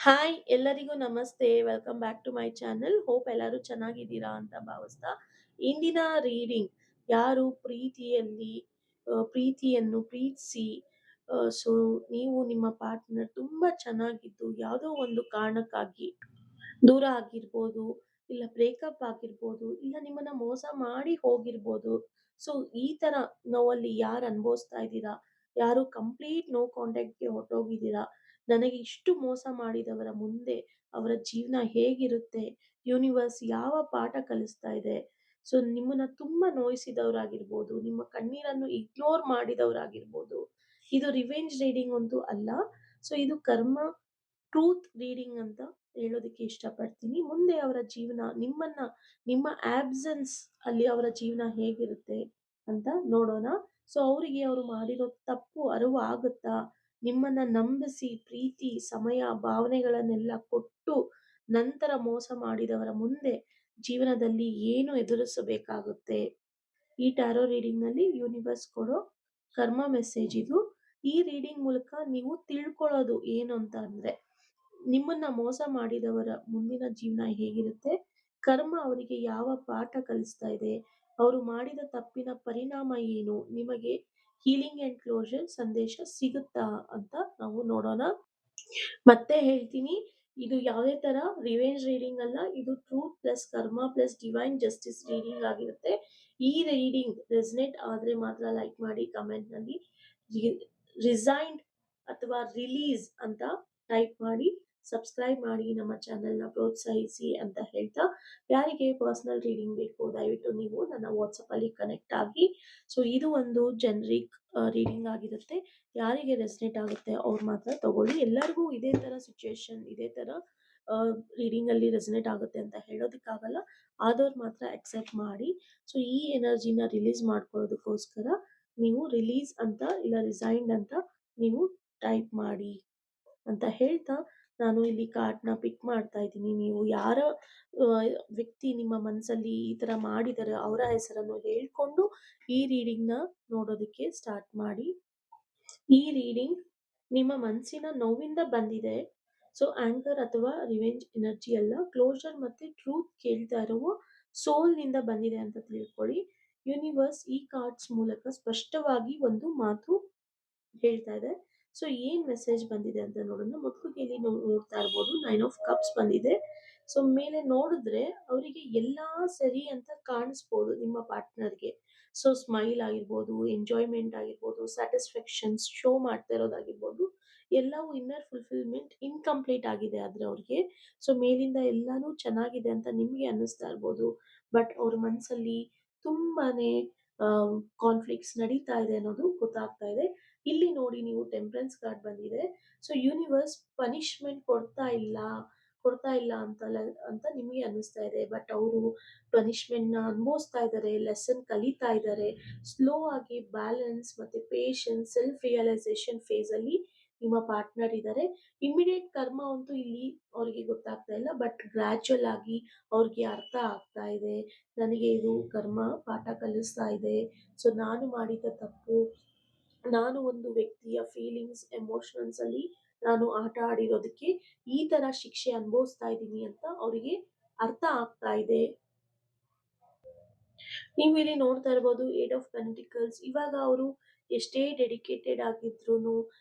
Hi ಎಲ್ಲರಿಗೂ ನಮಸ್ತೆ. Welcome back to my channel. Hope ಎಲ್ಲರೂ ಚೆನ್ನಾಗಿದ್ದೀರಾ ಅಂತ ಭಾವಿಸ್ತಾ, ಇಂದಿನ ರೀಡಿಂಗ್ ಯಾರು ಪ್ರೀತಿಯನ್ನು ಪ್ರೀತಿಸಿ ಸೊ ನೀವು ನಿಮ್ಮ ಪಾರ್ಟ್ನರ್ ತುಂಬಾ ಚೆನ್ನಾಗಿದ್ದು ಯಾವುದೋ ಒಂದು ಕಾರಣಕ್ಕಾಗಿ ದೂರ ಆಗಿರ್ಬೋದು, ಇಲ್ಲ ಬ್ರೇಕಪ್ ಆಗಿರ್ಬೋದು, ಇಲ್ಲ ನಿಮ್ಮನ್ನ ಮೋಸ ಮಾಡಿ ಹೋಗಿರ್ಬೋದು. ಸೊ ಈ ತರ ನೋವಲ್ಲಿ ಯಾರು ಅನುಭವಿಸ್ತಾ ಇದ್ದೀರಾ, ಯಾರು ಕಂಪ್ಲೀಟ್ ನೋ ಕಾಂಟ್ಯಾಕ್ಟ್‌ಗೆ ಹೊರ್ಟೋಗಿದ್ದೀರಾ, ನನಗೆ ಇಷ್ಟು ಮೋಸ ಮಾಡಿದವರ ಮುಂದೆ ಅವರ ಜೀವನ ಹೇಗಿರುತ್ತೆ, ಯೂನಿವರ್ಸ್ ಯಾವ ಪಾಠ ಕಲಿಸ್ತಾ ಇದೆ, ಸೊ ನಿಮ್ಮನ್ನ ತುಂಬಾ ನೋಯಿಸಿದವರಾಗಿರ್ಬೋದು, ನಿಮ್ಮ ಕಣ್ಣೀರನ್ನು ಇಗ್ನೋರ್ ಮಾಡಿದವರಾಗಿರ್ಬೋದು. ಇದು ರಿವೆಂಜ್ ರೀಡಿಂಗ್ ಅಂತೂ ಅಲ್ಲ. ಸೊ ಇದು ಕರ್ಮ ಟ್ರೂತ್ ರೀಡಿಂಗ್ ಅಂತ ಹೇಳೋದಕ್ಕೆ ಇಷ್ಟಪಡ್ತೀನಿ. ಮುಂದೆ ಅವರ ಜೀವನ ನಿಮ್ಮ ಆಬ್ಸೆನ್ಸ್ ಅಲ್ಲಿ ಅವರ ಜೀವನ ಹೇಗಿರುತ್ತೆ ಅಂತ ನೋಡೋಣ. ಸೊ ಅವರಿಗೆ ಅವರು ಮಾಡಿರೋ ತಪ್ಪು ಅರಿವು ಆಗುತ್ತಾ? ನಿಮ್ಮನ್ನ ನಂಬಿಸಿ ಪ್ರೀತಿ, ಸಮಯ, ಭಾವನೆಗಳನ್ನೆಲ್ಲ ಕೊಟ್ಟು ನಂತರ ಮೋಸ ಮಾಡಿದವರ ಮುಂದೆ ಜೀವನದಲ್ಲಿ ಏನು ಎದುರಿಸಬೇಕಾಗುತ್ತೆ? ಈ ಟ್ಯಾರೋ ರೀಡಿಂಗ್ ನಲ್ಲಿ ಯೂನಿವರ್ಸ್ ಕೊಡೋ ಕರ್ಮ ಮೆಸೇಜ್ ಇದು. ಈ ರೀಡಿಂಗ್ ಮೂಲಕ ನೀವು ತಿಳ್ಕೊಳ್ಳೋದು ಏನು ಅಂತ ಅಂದ್ರೆ, ನಿಮ್ಮನ್ನ ಮೋಸ ಮಾಡಿದವರ ಮುಂದಿನ ಜೀವನ ಹೇಗಿರುತ್ತೆ, ಕರ್ಮ ಅವರಿಗೆ ಯಾವ ಪಾಠ ಕಲಿಸ್ತಾ ಇದೆ, ಅವರು ಮಾಡಿದ ತಪ್ಪಿನ ಪರಿಣಾಮ ಏನು, ನಿಮಗೆ ಹೀಲಿಂಗ್ ಅಂಡ್ ಕ್ಲೋಜರ್ ಸಂದೇಶ ಸಿಗುತ್ತಾ ಅಂತ ನಾವು ನೋಡೋಣ. ಮತ್ತೆ ಹೇಳ್ತೀನಿ, ಇದು ಯಾವುದೇ ತರ ರಿವೆಂಜ್ ರೀಡಿಂಗ್ ಅಲ್ಲ. ಇದು ಟ್ರೂತ್ ಪ್ಲಸ್ ಕರ್ಮ ಪ್ಲಸ್ ಡಿವೈನ್ ಜಸ್ಟಿಸ್ ರೀಡಿಂಗ್ ಆಗಿರುತ್ತೆ. ಈ ರೀಡಿಂಗ್ ರೆಸನೇಟ್ ಆದ್ರೆ ಮಾತ್ರ ಲೈಕ್ ಮಾಡಿ, ಕಮೆಂಟ್ ನಲ್ಲಿ ರಿಸೈನ್ಡ್ ಅಥವಾ ರಿಲೀಸ್ ಅಂತ ಟೈಪ್ ಮಾಡಿ, ಸಬ್ಸ್ಕ್ರೈಬ್ ಮಾಡಿ, ನಮ್ಮ ಚಾನೆಲ್ನ ಪ್ರೋತ್ಸಾಹಿಸಿ ಅಂತ ಹೇಳ್ತಾ, ಯಾರಿಗೆ ಪರ್ಸನಲ್ ರೀಡಿಂಗ್ ಬೇಕು ದಯವಿಟ್ಟು ನೀವು ನನ್ನ ವಾಟ್ಸಪ್ ಅಲ್ಲಿ ಕನೆಕ್ಟ್ ಆಗಿ. ಸೊ ಇದು ಒಂದು ಜನರಿಕ್ ರೀಡಿಂಗ್ ಆಗಿರುತ್ತೆ. ಯಾರಿಗೆ ರೆಸನೇಟ್ ಆಗುತ್ತೆ ಅವ್ರು ಮಾತ್ರ ತಗೊಳ್ಳಿ. ಎಲ್ಲರಿಗೂ ಇದೇ ತರ ಸಿಚುಯೇಷನ್, ಇದೇ ತರ ರೀಡಿಂಗ್ ಅಲ್ಲಿ ರೆಸನೇಟ್ ಆಗುತ್ತೆ ಅಂತ ಹೇಳೋದಕ್ಕಾಗಲ್ಲ. ಆದವ್ರು ಮಾತ್ರ ಅಕ್ಸೆಪ್ಟ್ ಮಾಡಿ. ಸೊ ಈ ಎನರ್ಜಿನ ರಿಲೀಸ್ ಮಾಡ್ಕೊಳ್ಳೋದಕ್ಕೋಸ್ಕರ ನೀವು ರಿಲೀಸ್ ಅಂತ ಇಲ್ಲ ರಿಸೈನ್ಡ್ ಅಂತ ನೀವು ಟೈಪ್ ಮಾಡಿ ಅಂತ ಹೇಳ್ತಾ, ನಾನು ಇಲ್ಲಿ ಕಾರ್ಡ್ನ ಪಿಕ್ ಮಾಡ್ತಾ ಇದ್ದೀನಿ. ನೀವು ಯಾರ ವ್ಯಕ್ತಿ ನಿಮ್ಮ ಮನಸ್ಸಲ್ಲಿ ಈ ತರ ಮಾಡಿದರೆ ಅವರ ಹೆಸರನ್ನು ಹೇಳ್ಕೊಂಡು ಈ ರೀಡಿಂಗ್ನ ನೋಡೋದಕ್ಕೆ ಸ್ಟಾರ್ಟ್ ಮಾಡಿ. ಈ ರೀಡಿಂಗ್ ನಿಮ್ಮ ಮನಸ್ಸಿನ ನೋವಿಂದ ಬಂದಿದೆ. ಸೊ ಆಂಕರ್ ಅಥವಾ ರಿವೆಂಜ್ ಎನರ್ಜಿ ಅಲ್ಲ, ಕ್ಲೋಜರ್ ಮತ್ತೆ ಟ್ರೂತ್ ಕೇಳ್ತಾ ಇರುವ ಸೋಲ್ ನಿಂದ ಬಂದಿದೆ ಅಂತ ತಿಳ್ಕೊಳ್ಳಿ. ಯೂನಿವರ್ಸ್ ಈ ಕಾರ್ಡ್ಸ್ ಮೂಲಕ ಸ್ಪಷ್ಟವಾಗಿ ಒಂದು ಮಾತು ಹೇಳ್ತಾ ಇದೆ. ಸೊ ಏನ್ ಮೆಸೇಜ್ ಬಂದಿದೆ ಅಂತ ನೋಡೋಣ. ಮೊದಲಿಗೆ ನೋಡ್ತಾ ಇರ್ಬೋದು, 9 ಆಫ್ ಕಪ್ಸ್ ಬಂದಿದೆ. ಸೊ ಮೇಲೆ ನೋಡಿದ್ರೆ ಅವರಿಗೆ ಎಲ್ಲಾ ಸರಿ ಅಂತ ಕಾಣಿಸ್ಬೋದು ನಿಮ್ಮ ಪಾರ್ಟ್ನರ್ಗೆ. ಸೊ ಸ್ಮೈಲ್ ಆಗಿರ್ಬೋದು, ಎಂಜಾಯ್ಮೆಂಟ್ ಆಗಿರ್ಬೋದು, ಸ್ಯಾಟಿಸ್ಫ್ಯಾಕ್ಷನ್ಸ್ ಶೋ ಮಾಡ್ತಾ ಇರೋದಾಗಿರ್ಬೋದು, ಎಲ್ಲವೂ ಇನ್ನರ್ ಫುಲ್ಫಿಲ್ಮೆಂಟ್ ಇನ್ಕಂಪ್ಲೀಟ್ ಆಗಿದೆ ಆದ್ರೆ ಅವ್ರಿಗೆ. ಸೊ ಮೇಲಿಂದ ಎಲ್ಲಾನು ಚೆನ್ನಾಗಿದೆ ಅಂತ ನಿಮ್ಗೆ ಅನ್ನಿಸ್ತಾ ಇರ್ಬೋದು, ಬಟ್ ಅವ್ರ ಮನ್ಸಲ್ಲಿ ತುಂಬಾನೇ ಕಾನ್ಫ್ಲಿಕ್ಟ್ಸ್ ನಡೀತಾ ಇದೆ ಅನ್ನೋದು ಗೊತ್ತಾಗ್ತಾ ಇದೆ. ಇಲ್ಲಿ ನೋಡಿ, ನೀವು ಟೆಂಪರೆನ್ಸ್ ಕಾರ್ಡ್ ಬಂದಿದೆ. ಸೊ ಯೂನಿವರ್ಸ್ ಪನಿಷ್ಮೆಂಟ್ ಕೊಡ್ತಾ ಇಲ್ಲ ಅಂತ ನಿಮಗೆ ಅನ್ನಿಸ್ತಾ ಇದೆ, ಬಟ್ ಅವರು ಪನಿಷ್ಮೆಂಟ್ ನ ಅನುಭವಿಸ್ತಾ ಇದ್ದಾರೆ, ಲೆಸನ್ ಕಲಿತಾ ಇದ್ದಾರೆ. ಸ್ಲೋ ಆಗಿ ಬ್ಯಾಲೆನ್ಸ್ ಮತ್ತೆ ಪೇಷನ್ಸ್, ಸೆಲ್ಫ್ ರಿಯಲೈಸೇಷನ್ ಫೇಸ್ ಅಲ್ಲಿ ನಿಮ್ಮ ಪಾರ್ಟ್ನರ್ ಇದ್ದಾರೆ. ಇಮಿಡಿಯೇಟ್ ಕರ್ಮ ಅಂತೂ ಇಲ್ಲಿ ಅವ್ರಿಗೆ ಗೊತ್ತಾಗ್ತಾ ಇಲ್ಲ, ಬಟ್ ಗ್ರಾಜುವಲ್ ಆಗಿ ಅವ್ರಿಗೆ ಅರ್ಥ ಆಗ್ತಾ ಇದೆ. ನನಗೆ ಇದು ಕರ್ಮ ಪಾಠ ಕಲಿಸ್ತಾ ಇದೆ. ಸೊ ನಾನು ಮಾಡಿದ ತಪ್ಪು, ನಾನು ಒಂದು ವ್ಯಕ್ತಿಯ ಫೀಲಿಂಗ್ಸ್ ಎಮೋಷನ್ಸ್ ಅಲ್ಲಿ ನಾನು ಆಟ ಆಡಿರೋದಕ್ಕೆ ಈ ತರ ಶಿಕ್ಷೆ ಅನುಭವಿಸ್ತಾ ಇದ್ದೀನಿ ಅಂತ ಅವರಿಗೆ ಅರ್ಥ ಆಗ್ತಾ ಇದೆ. ನೀವು ಇಲ್ಲಿ ನೋಡ್ತಾ ಇರ್ಬೋದು, 8 ಆಫ್ ಪೆಂಟಿಕಲ್ಸ್. ಇವಾಗ ಅವರು ಎಷ್ಟೇ ಡೆಡಿಕೇಟೆಡ್ ಆಗಿದ್ರು,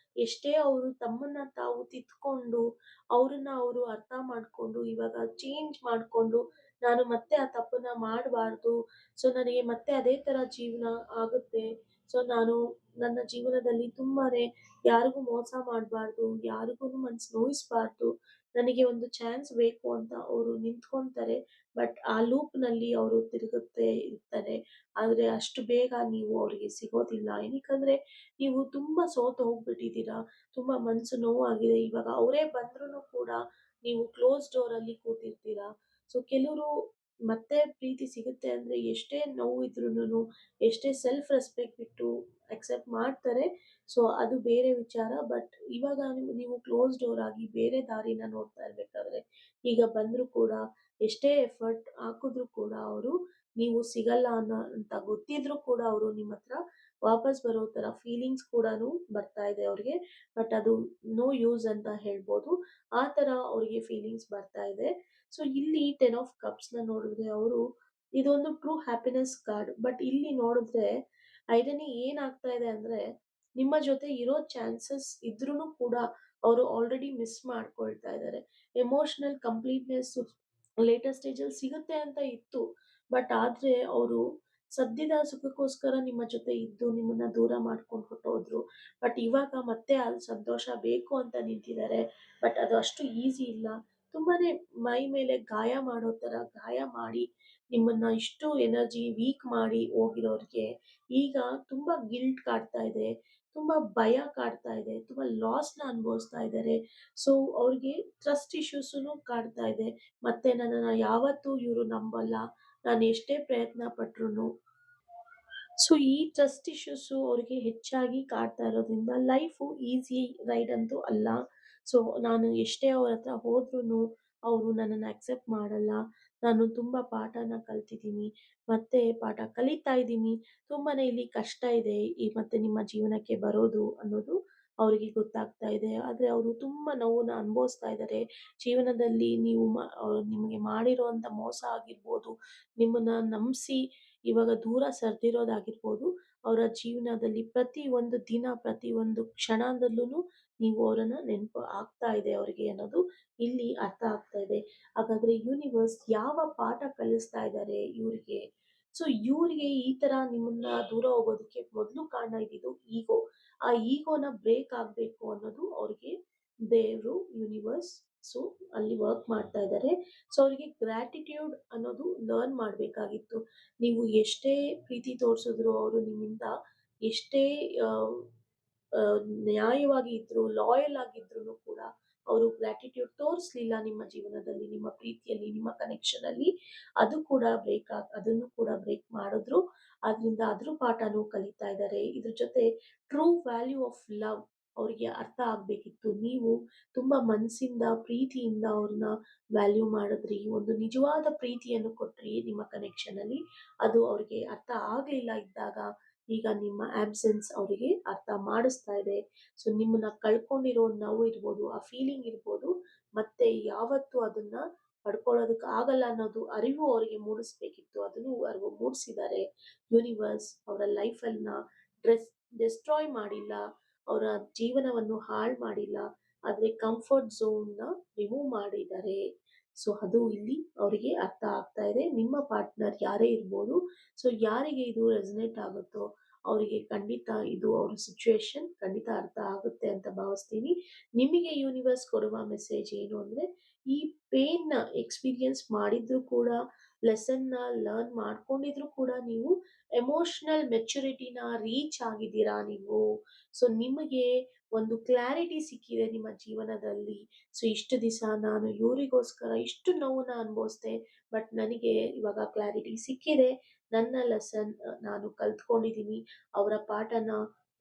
ಎಷ್ಟೇ ಅವರು ತಮ್ಮನ್ನ ತಾವು ತಿದ್ಕೊಂಡು, ಅವ್ರನ್ನ ಅವರು ಅರ್ಥ ಮಾಡ್ಕೊಂಡು, ಇವಾಗ ಚೇಂಜ್ ಮಾಡ್ಕೊಂಡು, ನಾನು ಮತ್ತೆ ಆ ತಪ್ಪನ್ನ ಮಾಡಬಾರ್ದು, ಸೊ ನನಗೆ ಮತ್ತೆ ಅದೇ ತರ ಜೀವನ ಆಗುತ್ತೆ, ಸೊ ನಾನು ನನ್ನ ಜೀವನದಲ್ಲಿ ತುಂಬಾನೇ ಯಾರಿಗೂ ಮೋಸ ಮಾಡಬಾರ್ದು, ಯಾರಿಗೂ ಮನ್ಸು ನೋಯಿಸ್ಬಾರ್ದು, ನನಗೆ ಒಂದು ಚಾನ್ಸ್ ಬೇಕು ಅಂತ ಅವರು ನಿಂತ್ಕೊಂತಾರೆ. ಬಟ್ ಆ ಲೂಪ್ ನಲ್ಲಿ ಅವರು ತಿರುಗುತ್ತೆ ಇರ್ತಾರೆ. ಆದ್ರೆ ಅಷ್ಟು ಬೇಗ ನೀವು ಅವರಿಗೆ ಸಿಗೋದಿಲ್ಲ. ಏನಕ್ಕಂದ್ರೆ ನೀವು ತುಂಬಾ ಸೋತು ಹೋಗ್ಬಿಟ್ಟಿದ್ದೀರಾ, ತುಂಬಾ ಮನ್ಸು ನೋವಾಗಿದೆ. ಇವಾಗ ಅವರೇ ಬಂದ್ರೂ ಕೂಡ ನೀವು ಕ್ಲೋಸ್ ಡೋರ್ ಅಲ್ಲಿ ಕೂತಿರ್ತೀರಾ. ಸೊ ಕೆಲವರು ಮತ್ತೆ ಪ್ರೀತಿ ಸಿಗುತ್ತೆ ಅಂದ್ರೆ ಎಷ್ಟೇ ನೋವು ಇದ್ರೂನು, ಎಷ್ಟೇ ಸೆಲ್ಫ್ ರೆಸ್ಪೆಕ್ಟ್ ಬಿಟ್ಟು ಅಕ್ಸೆಪ್ಟ್ ಮಾಡ್ತಾರೆ. ಸೊ ಅದು ಬೇರೆ ವಿಚಾರ. ಬಟ್ ಇವಾಗ ನೀವು ಕ್ಲೋಸ್ ಡೋರ್ ಆಗಿ ಬೇರೆ ದಾರಿನ ನೋಡ್ತಾ ಇರ್ಬೇಕಾದ್ರೆ, ಈಗ ಬಂದ್ರು ಕೂಡ ಎಷ್ಟೇ ಎಫರ್ಟ್ ಹಾಕಿದ್ರು ಕೂಡ ಅವರು ನೀವು ಸಿಗಲ್ಲ ಅಂತ ಗೊತ್ತಿದ್ರು ಕೂಡ ಅವರು ನಿಮ್ಮ ಹತ್ರ ವಾಪಸ್ ಬರೋ ತರ ಫೀಲಿಂಗ್ಸ್ ಕೂಡಾನು ಬರ್ತಾ ಇದೆ ಅವ್ರಿಗೆ. ಬಟ್ ಅದು ನೋ ಯೂಸ್ ಅಂತ ಹೇಳ್ಬೋದು. ಆ ತರ ಅವ್ರಿಗೆ ಫೀಲಿಂಗ್ಸ್ ಬರ್ತಾ ಇದೆ. ಸೊ ಇಲ್ಲಿ 10 ಆಫ್ ಕಪ್ಸ್ ನ ನೋಡಿದ್ರೆ ಅವರು ಇದೊಂದು ಟ್ರೂ ಹ್ಯಾಪಿನೆಸ್ ಕಾರ್ಡ್. ಬಟ್ ಇಲ್ಲಿ ನೋಡಿದ್ರೆ ಐರನಿ ಏನಾಗ್ತಾ ಇದೆ ಅಂದ್ರೆ, ನಿಮ್ಮ ಜೊತೆ ಇರೋ ಚಾನ್ಸಸ್ ಇದ್ರೂನು ಕೂಡ ಅವರು ಆಲ್ರೆಡಿ ಮಿಸ್ ಮಾಡ್ಕೊಳ್ತಾ ಇದ್ದಾರೆ. ಎಮೋಷನಲ್ ಕಂಪ್ಲೀಟ್ನೆಸ್ ಲೇಟರ್ ಸ್ಟೇಜಲ್ಲಿ ಸಿಗುತ್ತೆ ಅಂತ ಇತ್ತು. ಬಟ್ ಆದ್ರೆ ಅವರು ಸದ್ಯದ ಸುಖಕ್ಕೋಸ್ಕರ ನಿಮ್ಮ ಜೊತೆ ಇದ್ದು ನಿಮ್ಮನ್ನ ದೂರ ಮಾಡ್ಕೊಂಡು ಹೊರ್ಟೋದ್ರು. ಬಟ್ ಇವಾಗ ಮತ್ತೆ ಆ ಸಂತೋಷ ಬೇಕು ಅಂತ ನಿಂತಿದ್ದಾರೆ. ಬಟ್ ಅದು ಅಷ್ಟು ಈಸಿ ಇಲ್ಲ. ತುಂಬಾನೇ ಮೈ ಮೇಲೆ ಗಾಯ ಮಾಡೋ ತರ ಗಾಯ ಮಾಡಿ ನಿಮ್ಮನ್ನ ಇಷ್ಟು ಎನರ್ಜಿ ವೀಕ್ ಮಾಡಿ ಹೋಗಿರೋರ್ಗೆ ಈಗ ತುಂಬಾ ಗಿಲ್ಟ್ ಕಾಡ್ತಾ ಇದೆ. ತುಂಬಾ ಭಯ ಕಾಡ್ತಾ ಇದೆ. ತುಂಬಾ ಲಾಸ್‌ನ ಅನುಭವಿಸ್ತಾ ಇದ್ದಾರೆ. ಸೊ ಅವ್ರಿಗೆ ಟ್ರಸ್ಟ್ ಇಶ್ಯೂಸುನು ಕಾಡ್ತಾ ಇದೆ. ಮತ್ತೆ ನನ್ನನ್ನ ಯಾವತ್ತೂ ಇವ್ರು ನಂಬಲ್ಲ. ನಾನು ಎಷ್ಟೇ ಪ್ರಯತ್ನ ಪಟ್ರುನು. ಸೊ ಈ ಟ್ರಸ್ಟ್ ಇಶ್ಯೂಸು ಅವ್ರಿಗೆ ಹೆಚ್ಚಾಗಿ ಕಾಡ್ತಾ ಇರೋದ್ರಿಂದ ಲೈಫು ಈಸಿ ರೈಡ್ ಅಂತೂ ಅಲ್ಲ. ಸೊ ನಾನು ಎಷ್ಟೇ ಅವ್ರ ಹತ್ರ ಹೋದ್ರೂನು ಅವರು ನನ್ನನ್ನು ಅಕ್ಸೆಪ್ಟ್ ಮಾಡಲ್ಲ. ನಾನು ತುಂಬ ಪಾಠನ ಕಲ್ತಿದ್ದೀನಿ. ಮತ್ತೆ ಪಾಠ ಕಲಿತಾ ಇದ್ದೀನಿ. ತುಂಬಾನೇ ಇಲ್ಲಿ ಕಷ್ಟ ಇದೆ ಮತ್ತೆ ನಿಮ್ಮ ಜೀವನಕ್ಕೆ ಬರೋದು ಅನ್ನೋದು ಅವರಿಗೆ ಗೊತ್ತಾಗ್ತಾ ಇದೆ. ಆದ್ರೆ ಅವರು ತುಂಬಾ ನೋವನ್ನ ಅನುಭವಿಸ್ತಾ ಇದ್ದಾರೆ. ಜೀವನದಲ್ಲಿ ನೀವು ನಿಮಗೆ ಮಾಡಿರುವಂತ ಮೋಸ ಆಗಿರ್ಬೋದು, ನಿಮ್ಮನ್ನ ನಂಬಿಸಿ ಇವಾಗ ದೂರ ಸರಿದಿರೋದಾಗಿರ್ಬೋದು, ಅವರ ಜೀವನದಲ್ಲಿ ಪ್ರತಿ ಒಂದು ದಿನ, ಪ್ರತಿ ಒಂದು ಕ್ಷಣದಲ್ಲೂನು ನೀವು ಅವರನ್ನ ನೆನಪು ಆಗ್ತಾ ಇದೆ ಅವರಿಗೆ ಅನ್ನೋದು ಇಲ್ಲಿ ಅರ್ಥ ಆಗ್ತಾ ಇದೆ. ಹಾಗಾದ್ರೆ ಯೂನಿವರ್ಸ್ ಯಾವ ಪಾಠ ಕಲಿಸ್ತಾ ಇದ್ದಾರೆ ಇವ್ರಿಗೆ? ಸೊ ಇವ್ರಿಗೆ ಈ ತರ ನಿಮ್ಮನ್ನ ದೂರ ಹೋಗೋದಕ್ಕೆ ಮೊದಲು ಕಾರಣ ಇದ್ದಿದ್ದು ಈಗೋ. ಆ ಈಗೋನ ಬ್ರೇಕ್ ಆಗ್ಬೇಕು ಅನ್ನೋದು ಅವ್ರಿಗೆ ದೇವ್ರು, ಯೂನಿವರ್ಸ್ ಸೊ ಅಲ್ಲಿ ವರ್ಕ್ ಮಾಡ್ತಾ ಇದ್ದಾರೆ. ಸೊ ಅವರಿಗೆ ಗ್ರಾಟಿಟ್ಯೂಡ್ ಅನ್ನೋದು ಲರ್ನ್ ಮಾಡ್ಬೇಕಾಗಿತ್ತು. ನೀವು ಎಷ್ಟೇ ಪ್ರೀತಿ ತೋರಿಸಿದ್ರು ಅವರು ನಿಮ್ಮಿಂದ ಎಷ್ಟೇ ಆ, ಆ, ನ್ಯಾಯವಾಗಿ ಇದ್ರು ಲಾಯಲ್ ಆಗಿದ್ರು ಕೂಡ ಅವರು ಗ್ರಾಟಿಟ್ಯೂಡ್ ತೋರಿಸ್ಲಿಲ್ಲ ನಿಮ್ಮ ಜೀವನದಲ್ಲಿ, ನಿಮ್ಮ ಪ್ರೀತಿಯಲ್ಲಿ, ನಿಮ್ಮ ಕನೆಕ್ಷನ್ ಅಲ್ಲಿ. ಅದನ್ನು ಕೂಡ ಬ್ರೇಕ್ ಮಾಡಿದ್ರು. ಆದ್ರಿಂದ ಅದ್ರ ಪಾಠನೂ ಕಲಿತಾ ಇದ್ದಾರೆ. ಇದ್ರ ಜೊತೆ ಟ್ರೂ ವ್ಯಾಲ್ಯೂ ಆಫ್ ಲವ್ ಅವ್ರಿಗೆ ಅರ್ಥ ಆಗ್ಬೇಕಿತ್ತು. ನೀವು ತುಂಬಾ ಮನಸ್ಸಿಂದ ಪ್ರೀತಿಯಿಂದ ಅವ್ರನ್ನ ವ್ಯಾಲ್ಯೂ ಮಾಡಿದ್ರಿ, ಒಂದು ನಿಜವಾದ ಪ್ರೀತಿಯನ್ನು ಕೊಟ್ರಿ ನಿಮ್ಮ ಕನೆಕ್ಷನ್ ಅಲ್ಲಿ. ಅದು ಅವ್ರಿಗೆ ಅರ್ಥ ಆಗ್ಲಿಲ್ಲ ಇದ್ದಾಗ ಈಗ ನಿಮ್ಮ ಆಬ್ಸೆನ್ಸ್ ಅವರಿಗೆ ಅರ್ಥ ಮಾಡಿಸ್ತಾ ಇದೆ. ಸೊ ನಿಮ್ಮನ್ನ ಕಳ್ಕೊಂಡಿರೋ ನೋವು ಇರ್ಬೋದು, ಆ ಫೀಲಿಂಗ್ ಇರ್ಬೋದು, ಮತ್ತೆ ಯಾವತ್ತೂ ಅದನ್ನ ಪಡ್ಕೊಳ್ಳೋದಕ್ಕೆ ಆಗಲ್ಲ ಅನ್ನೋದು ಅರಿವು ಅವರಿಗೆ ಮೂಡಿಸ್ಬೇಕಿತ್ತು. ಅದನ್ನು ಅರಿವು ಮೂಡಿಸಿದ್ದಾರೆ. ಯೂನಿವರ್ಸ್ ಅವರ ಲೈಫನ್ನ ಡ್ರೆಸ್ ಡೆಸ್ಟ್ರಾಯ್ ಮಾಡಿಲ್ಲ, ಅವರ ಜೀವನವನ್ನು ಹಾಳು ಮಾಡಿಲ್ಲ. ಆದ್ರೆ ಕಂಫರ್ಟ್ ಝೋನ್ನ ರಿಮೂವ್ ಮಾಡಿದ್ದಾರೆ. ಸೊ ಅದು ಇಲ್ಲಿ ಅವರಿಗೆ ಅರ್ಥ ಆಗ್ತಾ ಇದೆ. ನಿಮ್ಮ ಪಾರ್ಟ್ನರ್ ಯಾರೇ ಇರ್ಬೋದು, ಸೊ ಯಾರಿಗೆ ಇದು ರೆಸನೇಟ್ ಆಗುತ್ತೋ ಅವರಿಗೆ ಖಂಡಿತ ಇದು ಅವ್ರ ಸಿಚುವೇಶನ್ ಖಂಡಿತ ಅರ್ಥ ಆಗುತ್ತೆ ಅಂತ ಭಾವಿಸ್ತೀನಿ. ನಿಮಗೆ ಯೂನಿವರ್ಸ್ ಕೊಡುವ ಮೆಸೇಜ್ ಏನು ಅಂದ್ರೆ, ಈ ಪೇನ್ನ ಎಕ್ಸ್ಪೀರಿಯನ್ಸ್ ಮಾಡಿದ್ರು ಕೂಡ, ಲೆಸನ್ನ ಲರ್ನ್ ಮಾಡ್ಕೊಂಡಿದ್ರು ಕೂಡ ನೀವು ಎಮೋಷನಲ್ ಮೆಚುರಿಟಿನ ರೀಚ್ ಆಗಿದ್ದೀರಾ ನೀವು. ಸೊ ನಿಮಗೆ ಒಂದು ಕ್ಲಾರಿಟಿ ಸಿಕ್ಕಿದೆ ನಿಮ್ಮ ಜೀವನದಲ್ಲಿ. ಸೊ ಇಷ್ಟು ದಿವಸ ನಾನು ಇವರಿಗೋಸ್ಕರ ಇಷ್ಟು ನೋವನ್ನ ಅನುಭವಿಸ್ದೆ. ಬಟ್ ನನಗೆ ಇವಾಗ ಕ್ಲಾರಿಟಿ ಸಿಕ್ಕಿದೆ. ನನ್ನ ಲೆಸನ್ ನಾನು ಕಲ್ತ್ಕೊಂಡಿದ್ದೀನಿ. ಅವರ ಪಾಠನ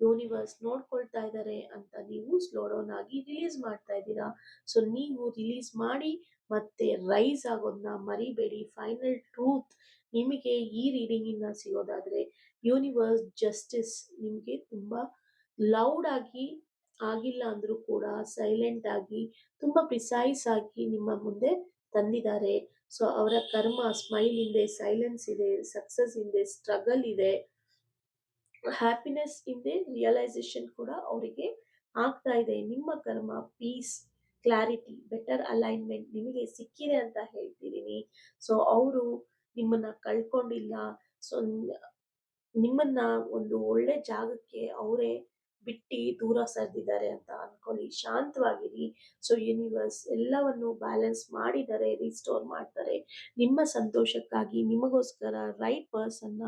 ಯೂನಿವರ್ಸ್ ನೋಡ್ಕೊಳ್ತಾ ಇದ್ದಾರೆ ಅಂತ ನೀವು ಸ್ಲೋ ಡೌನ್ ಆಗಿ ರಿಲೀಸ್ ಮಾಡ್ತಾ ಇದ್ದೀರಾ. ಸೊ ನೀವು ರಿಲೀಸ್ ಮಾಡಿ ಮತ್ತೆ ರೈಸ್ ಆಗೋದನ್ನ ಮರಿಬೇಡಿ. ಫೈನಲ್ ಟ್ರೂತ್ ನಿಮಗೆ ಈ ರೀಡಿಂಗ್ ಇಂದ ಸಿಗೋದಾದ್ರೆ, ಯೂನಿವರ್ಸ್ ಜಸ್ಟಿಸ್ ನಿಮಗೆ ತುಂಬಾ ಲೌಡ್ ಆಗಿ ಆಗಿಲ್ಲ ಅಂದ್ರೂ ಕೂಡ ಸೈಲೆಂಟ್ ಆಗಿ ತುಂಬಾ ಪ್ರಿಸೈಸ್ ಆಗಿ ನಿಮ್ಮ ಮುಂದೆ ತಂದಿದ್ದಾರೆ. ಸೊ ಅವರ ಕರ್ಮ ಸ್ಮೈಲ್ ಹಿಂದೆ ಸೈಲೆನ್ಸ್ ಇದೆ, ಸಕ್ಸಸ್ ಹಿಂದೆ ಸ್ಟ್ರಗಲ್ ಇದೆ, ಹ್ಯಾಪಿನೆಸ್ ಹಿಂದೆ ರಿಯಲೈಸೇಷನ್ ಕೂಡ ಅವರಿಗೆ ಆಗ್ತಾ ಇದೆ. ನಿಮ್ಮ ಕರ್ಮ ಪೀಸ್, ಕ್ಲಾರಿಟಿ, ಬೆಟರ್ ಅಲೈನ್ಮೆಂಟ್ ನಿಮಗೆ ಸಿಕ್ಕಿದೆ ಅಂತ ಹೇಳ್ತಿದ್ದೀನಿ. ಸೊ ಅವರು ನಿಮ್ಮನ್ನ ಕಳ್ಕೊಂಡಿಲ್ಲ. ಸೊ ನಿಮ್ಮನ್ನ ಒಂದು ಒಳ್ಳೆ ಜಾಗಕ್ಕೆ ಅವರೇ ಬಿಟ್ಟಿ ದೂರ ಸರಿದಿದ್ದಾರೆ ಅಂತ ಅನ್ಕೊಳ್ಳಿ. ಶಾಂತವಾಗಿರಿ. ಸೊ ಯೂನಿವರ್ಸ್ ಎಲ್ಲವನ್ನು ಬ್ಯಾಲೆನ್ಸ್ ಮಾಡಿದ್ದಾರೆ, ರಿಸ್ಟೋರ್ ಮಾಡ್ತಾರೆ. ನಿಮ್ಮ ಸಂತೋಷಕ್ಕಾಗಿ ನಿಮಗೋಸ್ಕರ ರೈಟ್ ಪರ್ಸನ್ನ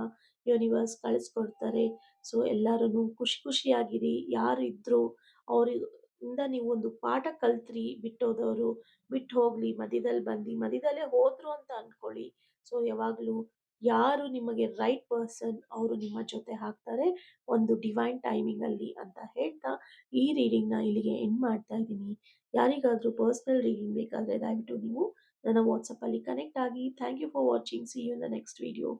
ಯೂನಿವರ್ಸ್ ಕಳಿಸ್ಕೊಡ್ತಾರೆ. ಸೊ ಎಲ್ಲರೂ ಖುಷಿ ಖುಷಿಯಾಗಿರಿ. ಯಾರಿದ್ರು ಅವರಿಂದ ನೀವು ಒಂದು ಪಾಠ ಕಲ್ತ್ರಿ. ಬಿಟ್ಟೋದವರು ಬಿಟ್ಟು ಹೋಗ್ಲಿ, ಮಧ್ಯದಲ್ಲಿ ಬಂದು ಮಧ್ಯದಲ್ಲೇ ಹೋದ್ರು ಅಂತ ಅನ್ಕೊಳ್ಳಿ. ಸೊ ಯಾವಾಗಲೂ ಯಾರು ನಿಮಗೆ ರೈಟ್ ಪರ್ಸನ್ ಅವರು ನಿಮ್ಮ ಜೊತೆ ಹಾಕ್ತಾರೆ ಒಂದು ಡಿವೈನ್ ಟೈಮಿಂಗ್ ಅಲ್ಲಿ ಅಂತ ಹೇಳ್ತಾ ಈ ರೀಡಿಂಗ್ ನ ಇಲ್ಲಿಗೆ ಎಂಡ್ ಮಾಡ್ತಾ ಇದ್ದೀನಿ. ಯಾರಿಗಾದ್ರೂ ಪರ್ಸನಲ್ ರೀಡಿಂಗ್ ಬೇಕಾದ್ರೆ ದಯವಿಟ್ಟು ನೀವು ನನ್ನ ವಾಟ್ಸಪ್ ಅಲ್ಲಿ ಕನೆಕ್ಟ್ ಆಗಿ. Thank you for watching. See you in the next video.